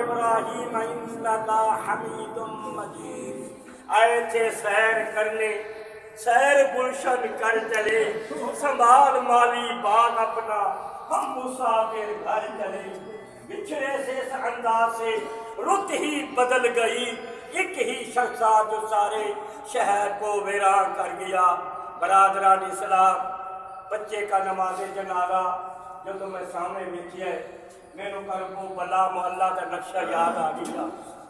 ابراہیم انکا حمید مجید۔ آئے تھے سیر کرنے، سیر گلشن کر چلے، سنبھال مالی باغ اپنا، ہم مسافر گھر چلے۔ بچھڑے سے اس انداز سے رت ہی بدل گئی، ایک ہی شخص جو سارے شہر کو ویران کر گیا۔ برادران اسلام، بچے کا نماز جنازہ جو تمہیں سامنے بیٹھی ہے، میں نے کربو بلا محلہ کا نقشہ یاد آ گیا۔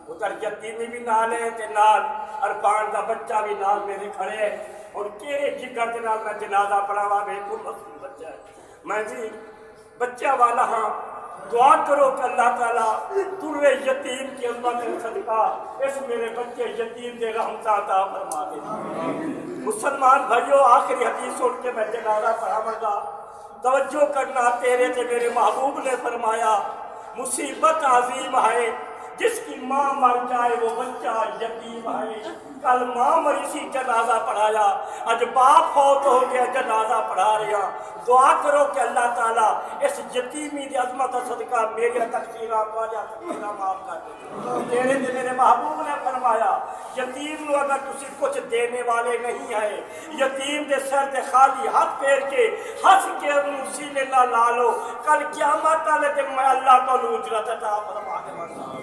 ادھر یتیمی بھی نال ہے تے نال عرفان کا بچہ بھی نال میرے کھڑے ہے، اور کیڑے جگر کے نال میں جنازہ پڑھاوا بیٹھوں مسلم بچہ ہے۔ میں جی بچہ والا ہاں، دعا کرو کہ اللہ تعالیٰ در یتیم کی عظمت صدقہ اس میرے بچے یتیم دے رحمت عطا فرما دے۔ مسلمان بھائیو، آخری حدیث سن کے میں جنازہ پڑھاواں گا۔ توجہ کرنا، تیرے تے میرے محبوب نے فرمایا مصیبت عظیم ہے جس کی ماں مر جائے وہ بچہ یتیم ہے۔ کل ماں مری سی جنازہ پڑھایا، آج باپ فوت ہو گیا جنازہ پڑھا رہا۔ دعا کرو کہ اللہ تعالیٰ اس یتیمی دی عظمت صدقہ میری تقصیرات والی تقصیرات معاف کر دے۔ تیرے تے میرے محبوب نے فرمایا یتیم نو اگر تسی کچھ دینے والے نہیں ہے، یتیم دے سر تے خالی ہاتھ پھیر کے ہنس کے انہوں سینے نہ لا لو، کل قیامت والے دن میں اللہ کو اجرت عطا فرما دے گا۔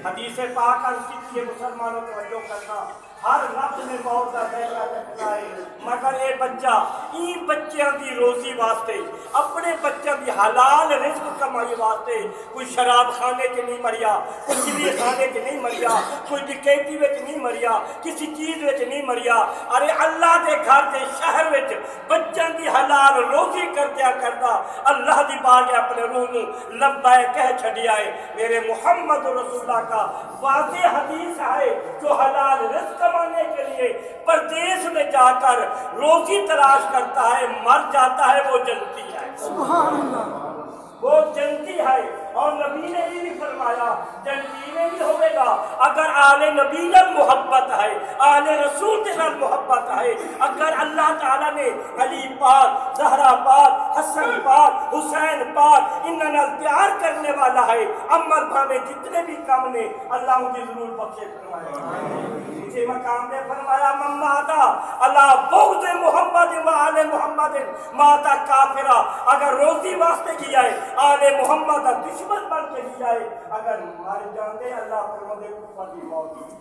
حدیث پاک کی مسلمانوں توجہ کرنا، ہر لفظ میں موت کا فیصلہ کرنا ہے، مگر اے بچہ این بچیاں دی روزی واسطے، اپنے بچوں دی حلال رزق کمائی واسطے کوئی شراب خانے کے نہیں مریا، کوئی چلی خانے کے نہیں مریا، کوئی ڈکیتی وچ نہیں مریا، کسی چیز وچ نہیں مریا۔ ارے اللہ دے گھر دے شہر وچ بچوں دی حلال روزی کردیا کردا اللہ دی بارگاہ اپنے روح نو لبیک کہہ چھڈیا ہے۔ میرے محمد رسول اللہ کا واضح حدیث ہے، جو حلال رزق کمانے کے لیے پردیس میں جا کر روزی تلاش کرتا ہے مر جاتا ہے، وہ جنتی ہے۔ سبحان اللہ، وہ جنتی ہے۔ اور نبی نے بھی فرمایا جنتی میں بھی ہوئے گا اگر آل نبی نے محبت ہے، آل رسول کے ساتھ محبت ہے، اگر اللہ تعالیٰ نے علی پاک، زہرا پاک، حسن پاک، حسین پاک انہاں پیار کرنے والا ہے، عمر بھانے جتنے بھی کام نے اللہ ان کی ضرور بخشے فرمائے۔ اسی مقام نے فرمایا من ماتا اللہ بغض محمد و آل محمد ماتا کافرہ، اگر روزی واسطے کیا ہے آل محمد دشمن بن کے کیا ہے، اگر مر جاندے اللہ فرماندے اوپر دی موت